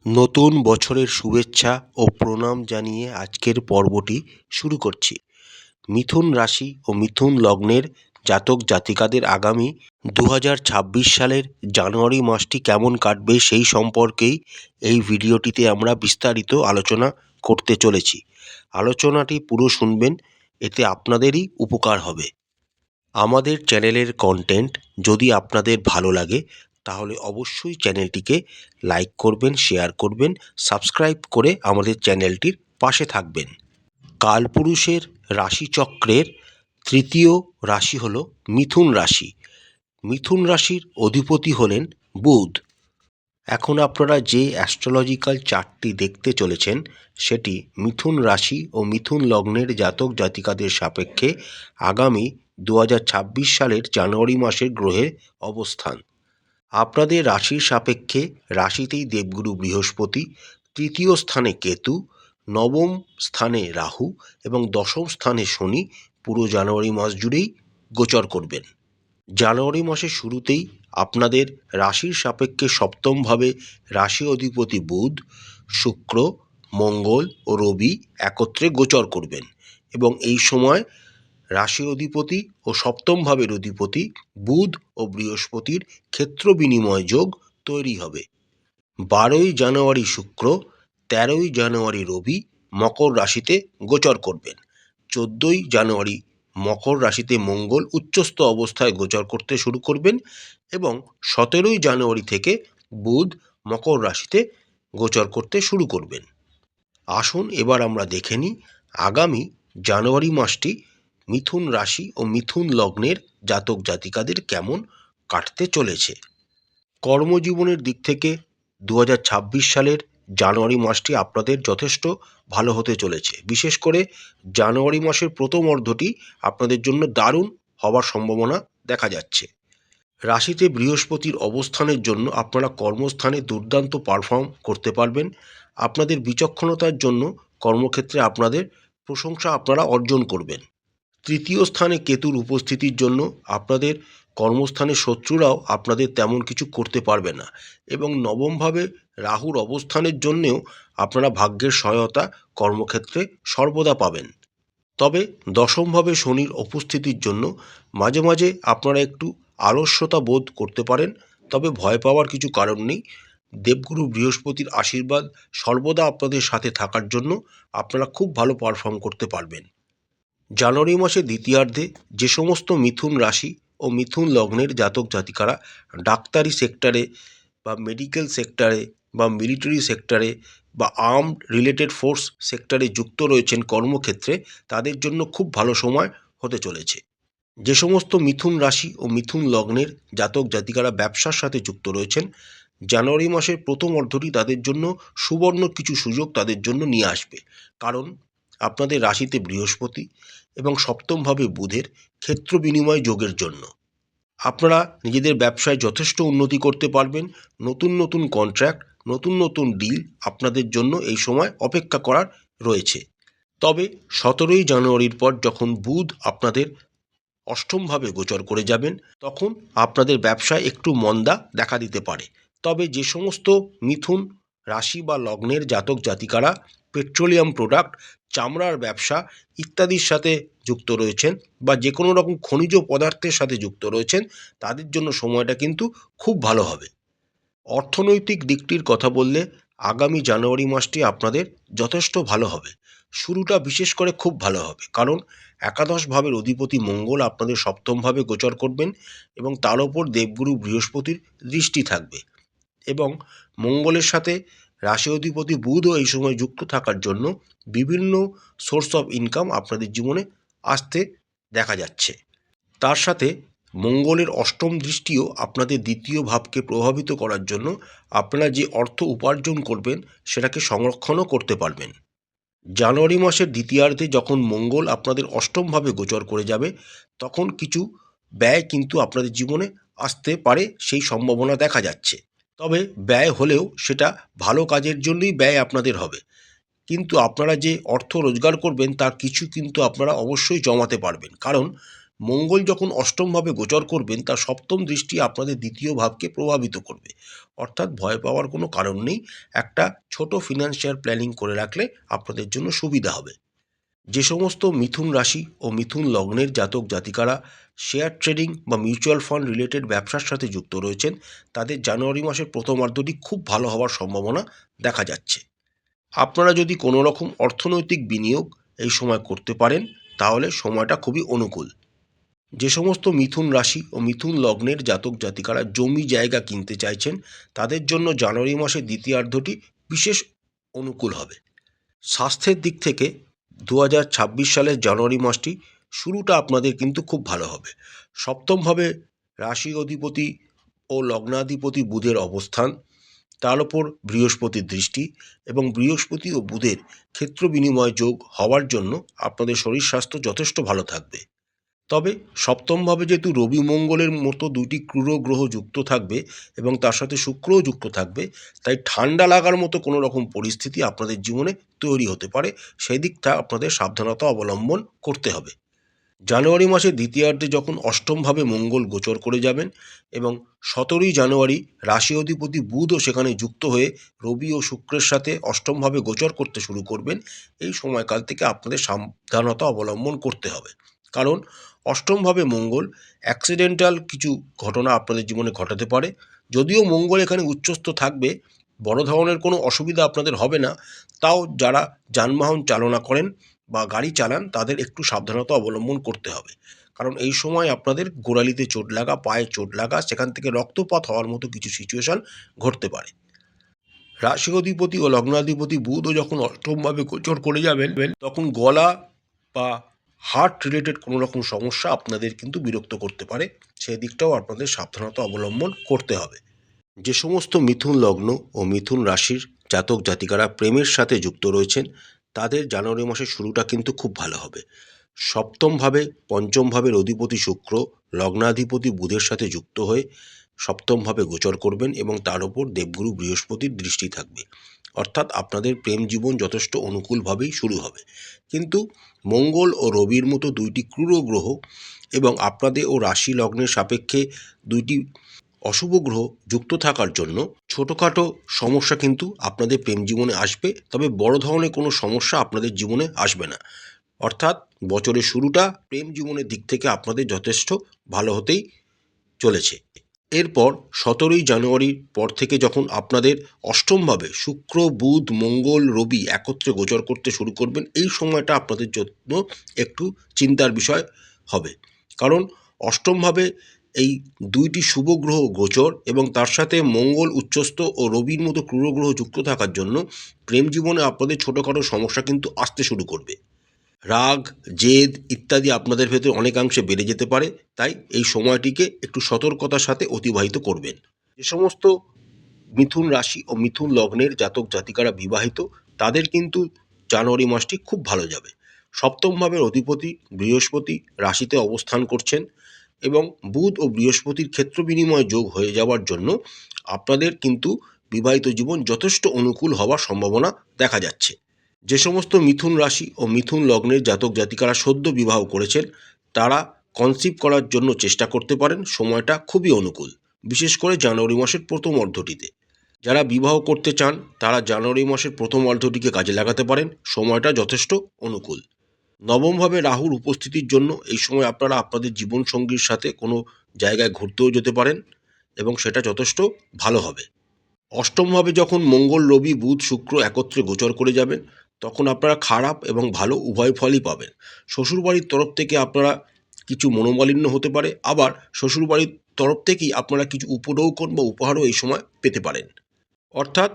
নতুন বছরের শুভেচ্ছা ও প্রণাম জানিয়ে আজকের পর্বটি শুরু করছি। মিথুন রাশি ও মিথুন লগ্নের জাতক জাতিকাদের আগামী 2026 সালের জানুয়ারি মাসটি কেমন কাটবে সেই সম্পর্কেই এই ভিডিওটিতে আমরা বিস্তারিত আলোচনা করতে চলেছি। আলোচনাটি পুরো শুনবেন, এতে আপনাদেরই উপকার হবে। আমাদের চ্যানেলের কন্টেন্ট যদি আপনাদের ভালো লাগে তাহলে অবশ্যই চ্যানেলটিকে লাইক করবেন, শেয়ার করবেন, সাবস্ক্রাইব করে আমাদের চ্যানেলটির পাশে থাকবেন। কালপুরুষের রাশিচক্রের তৃতীয় রাশি হল মিথুন রাশি। মিথুন রাশির অধিপতি হলেন বুধ। এখন আপনারা যে অ্যাস্ট্রোলজিক্যাল চার্টটি দেখতে চলেছেন সেটি মিথুন রাশি ও মিথুন লগ্নের জাতক জাতিকাদের সাপেক্ষে আগামী 2026 সালের জানুয়ারি মাসের গ্রহের অবস্থান। আপনাদের রাশির সাপেক্ষে রাশিতেই দেবগুরু বৃহস্পতি, তৃতীয় স্থানে কেতু, নবম স্থানে রাহু এবং দশম স্থানে শনি পুরো জানুয়ারি মাস জুড়েই গোচর করবেন। জানুয়ারি মাসের শুরুতেই আপনাদের রাশির সাপেক্ষে সপ্তমভাবে রাশি অধিপতি বুধ, শুক্র, মঙ্গল ও রবি একত্রে গোচর করবেন এবং এই সময় রাশি অধিপতি ও সপ্তম ভাবের অধিপতি বুধ ও বৃহস্পতির ক্ষেত্র বিনিময় যোগ তৈরি হবে। 12ই জানুয়ারি শুক্র, 13ই জানুয়ারি রবি মকর রাশিতে গোচর করবেন। 14ই জানুয়ারি মকর রাশিতে মঙ্গল উচ্চস্থ অবস্থায় গোচর করতে শুরু করবেন এবং 17ই জানুয়ারি থেকে বুধ মকর রাশিতে গোচর করতে শুরু করবেন। আসুন এবার আমরা দেখে নিই আগামী জানুয়ারি মাসটি মিথুন রাশি ও মিথুন লগ্নের জাতক জাতিকাদের কেমন কাটতে চলেছে। কর্মজীবনের দিক থেকে 2026 সালের জানুয়ারি মাসটি আপনাদের যথেষ্ট ভালো হতে চলেছে। বিশেষ করে জানুয়ারি মাসের প্রথম অর্ধটি আপনাদের জন্য দারুণ হওয়ার সম্ভাবনা দেখা যাচ্ছে। রাশিতে বৃহস্পতির অবস্থানের জন্য আপনারা কর্মস্থানে দুর্দান্ত পারফর্ম করতে পারবেন। আপনাদের বিচক্ষণতার জন্য কর্মক্ষেত্রে আপনাদের প্রশংসা আপনারা অর্জন করবেন। তৃতীয় স্থানে কেতুর উপস্থিতির জন্য আপনাদের কর্মস্থানে শত্রুরাও আপনাদের তেমন কিছু করতে পারবে না এবং নবমভাবে রাহুর অবস্থানের জন্যেও আপনারা ভাগ্যের সহায়তা কর্মক্ষেত্রে সর্বদা পাবেন। তবে দশমভাবে শনির উপস্থিতির জন্য মাঝে মাঝে আপনারা একটু আলস্যতা বোধ করতে পারেন, তবে ভয় পাওয়ার কিছু কারণ নেই। দেবগুরু বৃহস্পতির আশীর্বাদ সর্বদা আপনাদের সাথে থাকার জন্য আপনারা খুব ভালো পারফর্ম করতে পারবেন। জানুয়ারি মাসের দ্বিতীয়ার্ধে যে সমস্ত মিথুন রাশি ও মিথুন লগ্নের জাতক জাতিকারা ডাক্তারি সেক্টরে বা মেডিকেল সেক্টরে বা মিলিটারি সেক্টরে বা আর্মড রিলেটেড ফোর্স সেক্টরে যুক্ত রয়েছেন কর্মক্ষেত্রে, তাদের জন্য খুব ভালো সময় হতে চলেছে। যে সমস্ত মিথুন রাশি ও মিথুন লগ্নের জাতক জাতিকারা ব্যবসার সাথে যুক্ত রয়েছেন, জানুয়ারি মাসের প্রথম অর্ধটি তাদের জন্য সুবর্ণ কিছু সুযোগ তাদের জন্য নিয়ে আসবে। কারণ আপনাদের রাশিতে বৃহস্পতি এবং সপ্তমভাবে বুধের ক্ষেত্র বিনিময় যোগের জন্য আপনারা নিজেদের ব্যবসায় যথেষ্ট উন্নতি করতে পারবেন। নতুন নতুন কন্ট্রাক্ট, নতুন নতুন ডিল আপনাদের জন্য এই সময় অপেক্ষা করার রয়েছে। তবে 17ই জানুয়ারির পর যখন বুধ আপনাদের অষ্টমভাবে গোচর করে যাবেন তখন আপনাদের ব্যবসায় একটু মন্দা দেখা দিতে পারে। তবে যে সমস্ত মিথুন রাশি বা লগ্নের জাতক জাতিকারা পেট্রোলিয়াম প্রোডাক্ট, চামড়ার ব্যবসা ইত্যাদির সাথে যুক্ত রয়েছেন বা যে কোনো রকম খনিজ পদার্থের সাথে যুক্ত রয়েছেন, তাদের জন্য সময়টা কিন্তু খুব ভালো হবে। অর্থনৈতিক দিকটির কথা বললে আগামী জানুয়ারি মাসটি আপনাদের যথেষ্ট ভালো হবে। শুরুটা বিশেষ করে খুব ভালো হবে, কারণ একাদশ ভাবের অধিপতি মঙ্গল আপনাদের সপ্তমভাবে গোচর করবেন এবং তার ওপর দেবগুরু বৃহস্পতির দৃষ্টি থাকবে এবং মঙ্গলের সাথে রাশি অধিপতি বুধও এই সময় যুক্ত থাকার জন্য বিভিন্ন সোর্স অফ ইনকাম আপনাদের জীবনে আসতে দেখা যাচ্ছে। তার সাথে মঙ্গলের অষ্টম দৃষ্টিও আপনাদের দ্বিতীয় ভাবকে প্রভাবিত করার জন্য আপনারা যে অর্থ উপার্জন করবেন সেটাকে সংরক্ষণও করতে পারবেন। জানুয়ারি মাসের দ্বিতীয়ার্ধে যখন মঙ্গল আপনাদের অষ্টমভাবে গোচর করে যাবে তখন কিছু ব্যয় কিন্তু আপনাদের জীবনে আসতে পারে, সেই সম্ভাবনা দেখা যাচ্ছে। তবে ব্যয় হলেও সেটা ভালো কাজের জন্যই ব্যয় আপনাদের হবে, কিন্তু আপনারা যে অর্থ রোজগার করবেন তার কিছু কিন্তু আপনারা অবশ্যই জমাতে পারবেন, কারণ মঙ্গল যখন অষ্টমভাবে গোচর করবেন তার সপ্তম দৃষ্টি আপনাদের দ্বিতীয় ভাবকে প্রভাবিত করবে। অর্থাৎ ভয় পাওয়ার কোনো কারণ নেই। একটা ছোট ফিনান্সিয়াল প্ল্যানিং করে রাখলে আপনাদের জন্য সুবিধা হবে। যে সমস্ত মিথুন রাশি ও মিথুন লগ্নের জাতক জাতিকারা শেয়ার ট্রেডিং বা মিউচুয়াল ফান্ড রিলেটেড ব্যবসার সাথে যুক্ত রয়েছেন, তাদের জানুয়ারি মাসের প্রথমার্ধটি খুব ভালো হওয়ার সম্ভাবনা দেখা যাচ্ছে। আপনারা যদি কোনো রকম অর্থনৈতিক বিনিয়োগ এই সময় করতে পারেন তাহলে সময়টা খুবই অনুকূল। যে সমস্ত মিথুন রাশি ও মিথুন লগ্নের জাতক জাতিকারা জমি জায়গা কিনতে চাইছেন, তাদের জন্য জানুয়ারি মাসের দ্বিতীয়ার্ধটি বিশেষ অনুকূল হবে। স্বাস্থ্যের দিক থেকে 2026 সালের জানুয়ারি মাসটি শুরুটা আপনাদের কিন্তু খুব ভালো হবে। সপ্তমভাবে রাশি অধিপতি ও লগ্নাধিপতি বুধের অবস্থান, তার ওপর বৃহস্পতির দৃষ্টি এবং বৃহস্পতি ও বুধের ক্ষেত্র বিনিময় যোগ হওয়ার জন্য আপনাদের শরীর স্বাস্থ্য যথেষ্ট ভালো থাকবে। তবে সপ্তমভাবে যেহেতু রবি মঙ্গলের মতো দুটি ক্রূর গ্রহ যুক্ত থাকবে এবং তার সাথে শুক্রও যুক্ত থাকবে, তাই ঠান্ডা লাগার মতো কোনো রকম পরিস্থিতি আপনাদের জীবনে তৈরি হতে পারে। সেই দিকটা আপনাদের সাবধানতা অবলম্বন করতে হবে। জানুয়ারি মাসের দ্বিতীয়ার্ধে যখন অষ্টমভাবে মঙ্গল গোচর করে যাবেন এবং 17ই জানুয়ারি রাশি অধিপতি বুধও সেখানে যুক্ত হয়ে রবি ও শুক্রের সাথে অষ্টমভাবে গোচর করতে শুরু করবেন, এই সময়কাল থেকে আপনাদের সাবধানতা অবলম্বন করতে হবে। কারণ অষ্টমভাবে মঙ্গল অ্যাক্সিডেন্টাল কিছু ঘটনা আপনাদের জীবনে ঘটাতে পারে। যদিও মঙ্গল এখানে উচ্চস্থ থাকবে, বড় ধরনের কোনো অসুবিধা আপনাদের হবে না, তাও যারা যানবাহন চালনা করেন বা গাড়ি চালান তাদের একটু সাবধানতা অবলম্বন করতে হবে। কারণ এই সময় আপনাদের গোড়ালিতে চোট লাগা, পায়ে চোট লাগা, সেখান থেকে রক্তপাত হওয়ার মতো কিছু সিচুয়েশান ঘটতে পারে। রাশি অধিপতি ও লগ্নাধিপতি বুধও যখন অষ্টমভাবে গোচর করে যাবেন, তখন গলা বা হার্ট রিলেটেড কোনো রকম সমস্যা আপনাদের কিন্তু বিরক্ত করতে পারে। সেই দিকটাও আপনাদের সাবধানতা অবলম্বন করতে হবে। যে সমস্ত মিথুন লগ্ন ও মিথুন রাশির জাতক জাতিকারা প্রেমের সাথে যুক্ত রয়েছেন, তাদের জানুয়ারি মাসের শুরুটা কিন্তু খুব ভালো হবে। সপ্তমভাবে পঞ্চমভাবের অধিপতি শুক্র লগ্নাধিপতি বুধের সাথে যুক্ত হয়ে সপ্তমভাবে গোচর করবেন এবং তার ওপর দেবগুরু বৃহস্পতির দৃষ্টি থাকবে। অর্থাৎ আপনাদের প্রেম জীবন যথেষ্ট অনুকূলভাবেই শুরু হবে। কিন্তু মঙ্গল ও রবির মতো দুইটি ক্রূর গ্রহ এবং আপনাদের ও রাশি লগ্নের সাপেক্ষে দুইটি অশুভ গ্রহ যুক্ত থাকার জন্য ছোটোখাটো সমস্যা কিন্তু আপনাদের প্রেম জীবনে আসবে, তবে বড় ধরনের কোনো সমস্যা আপনাদের জীবনে আসবে না। অর্থাৎ বছরের শুরুটা প্রেম জীবনের দিক থেকে আপনাদের যথেষ্ট ভালো হতেই চলেছে। এরপর 17ই জানুয়ারির পর থেকে যখন আপনাদের অষ্টমভাবে শুক্র বুধ মঙ্গল রবি একত্রে গোচর করতে শুরু করবেন, এই সময়টা আপনাদের জন্য একটু চিন্তার বিষয় হবে। কারণ অষ্টমভাবে এই দুইটি শুভ গ্রহ গোচর এবং তার সাথে মঙ্গল উচ্চস্থ ও রবির মতো ক্রূর গ্রহ যুক্ত থাকার জন্য প্রেম জীবনে আপনাদের ছোটোখাটো সমস্যা কিন্তু আসতে শুরু করবে। রাগ, জেদ ইত্যাদি আপনাদের ভেতরে অনেকাংশে বেড়ে যেতে পারে, তাই এই সময়টিকে একটু সতর্কতার সাথে অতিবাহিত করবেন। যে সমস্ত মিথুন রাশি ও মিথুন লগ্নের জাতক জাতিকারা বিবাহিত, তাদের কিন্তু জানুয়ারি মাসটি খুব ভালো যাবে। সপ্তম ভাবের অধিপতি বৃহস্পতি রাশিতে অবস্থান করছেন এবং বুধ ও বৃহস্পতির ক্ষেত্র বিনিময় যোগ হয়ে যাওয়ার জন্য আপনাদের কিন্তু বিবাহিত জীবন যথেষ্ট অনুকূল হওয়ার সম্ভাবনা দেখা যাচ্ছে। যে সমস্ত মিথুন রাশি ও মিথুন লগ্নের জাতক জাতিকারা সদ্য বিবাহ করেছেন, তারা কনসিভ করার জন্য চেষ্টা করতে পারেন। সময়টা খুবই অনুকূল, বিশেষ করে জানুয়ারি মাসের প্রথম অর্ধটিতে। যারা বিবাহ করতে চান তারা জানুয়ারি মাসের প্রথম অর্ধটিকে কাজে লাগাতে পারেন, সময়টা যথেষ্ট অনুকূল। নবমভাবে রাহুর উপস্থিতির জন্য এই সময় আপনারা আপনাদের জীবনসঙ্গীর সাথে কোনো জায়গায় ঘুরতেও যেতে পারেন এবং সেটা যথেষ্ট ভালো হবে। অষ্টমভাবে যখন মঙ্গল রবি বুধ শুক্র একত্রে গোচর করে যাবেন, তখন আপনারা খারাপ এবং ভালো উভয় ফলই পাবেন। শ্বশুরবাড়ির তরফ থেকে আপনারা কিছু মনোমালিন্য হতে পারে, আবার শ্বশুরবাড়ির তরফ থেকেই আপনারা কিছু উপঢৌকন বা উপহারও এই সময় পেতে পারেন। অর্থাৎ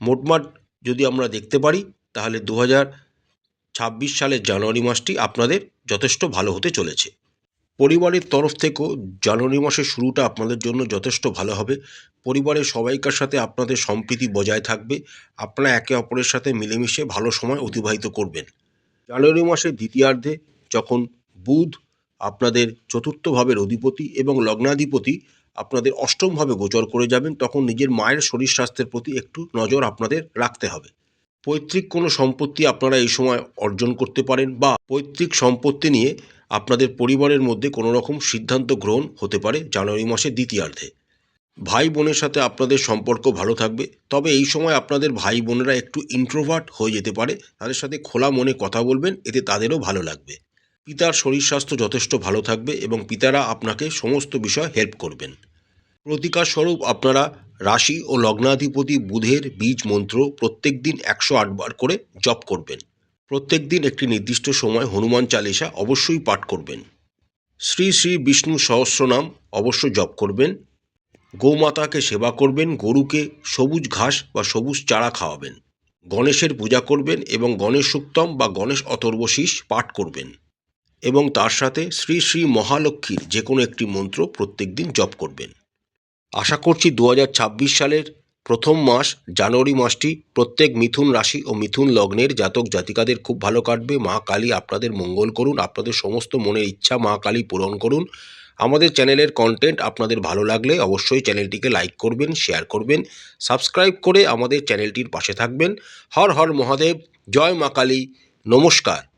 মোটমাট যদি আমরা দেখতে পারি তাহলে 2026 সালের জানুয়ারি মাসটি আপনাদের যথেষ্ট ভালো হতে চলেছে। পরিবারের তরফ থেকেও জানুয়ারি মাসের শুরুটা আপনাদের জন্য যথেষ্ট ভালো হবে। পরিবারের সবাইকার সাথে আপনাদের সম্প্রীতি বজায় থাকবে, আপনারা একে অপরের সাথে মিলেমিশে ভালো সময় অতিবাহিত করবেন। জানুয়ারি মাসের দ্বিতীয়ার্ধে যখন বুধ আপনাদের চতুর্থ ভাবের অধিপতি এবং লগ্নাধিপতি আপনাদের অষ্টমভাবে গোচর করে যাবেন, তখন নিজের মায়ের শরীর স্বাস্থ্যের প্রতি একটু নজর আপনাদের রাখতে হবে। পৈতৃক কোনো সম্পত্তি আপনারা এই সময় অর্জন করতে পারেন বা পৈতৃক সম্পত্তি নিয়ে আপনাদের পরিবারের মধ্যে কোনো রকম সিদ্ধান্ত গ্রহণ হতে পারে জানুয়ারি মাসের দ্বিতীয়ার্ধে। ভাই বোনের সাথে আপনাদের সম্পর্ক ভালো থাকবে, তবে এই সময় আপনাদের ভাই বোনেরা একটু ইন্ট্রোভার্ট হয়ে যেতে পারে। তাদের সাথে খোলা মনে কথা বলবেন, এতে তাদেরও ভালো লাগবে। পিতার শরীর স্বাস্থ্য যথেষ্ট ভালো থাকবে এবং পিতারা আপনাকে সমস্ত বিষয়ে হেল্প করবেন। প্রতিকার স্বরূপ আপনারা রাশি ও লগ্নাধিপতি বুধের বীজ মন্ত্র প্রত্যেক দিন 108 বার করে জপ করবেন। প্রত্যেক দিন একটি নির্দিষ্ট সময় হনুমান চালিসা অবশ্যই পাঠ করবেন। শ্রী শ্রী বিষ্ণু সহস্রনাম অবশ্য জপ করবেন। গোমাতাকে সেবা করবেন, গরুকে সবুজ ঘাস বা সবুজ চারা খাওয়াবেন। গণেশের পূজা করবেন এবং গণেশ সূক্তম বা গণেশ অথর্বশীষ পাঠ করবেন এবং তার সাথে শ্রী শ্রী মহালক্ষ্মীর যে কোনো একটি মন্ত্র প্রত্যেক দিন জপ করবেন। আশা করছি 2026 সালের প্রথম মাস জানুয়ারি মাসটি প্রত্যেক মিথুন রাশি ও মিথুন লগ্নের জাতক জাতিকাদের খুব ভালো কাটবে। মা কালী আপনাদের মঙ্গল করুন, আপনাদের সমস্ত মনের ইচ্ছা মা কালী পূরণ করুন। আমাদের চ্যানেলের কন্টেন্ট আপনাদের ভালো লাগলে অবশ্যই চ্যানেলটিকে লাইক করবেন, শেয়ার করবেন, সাবস্ক্রাইব করে আমাদের চ্যানেলটির পাশে থাকবেন। হর হর মহাদেব, জয় মা কালী, নমস্কার।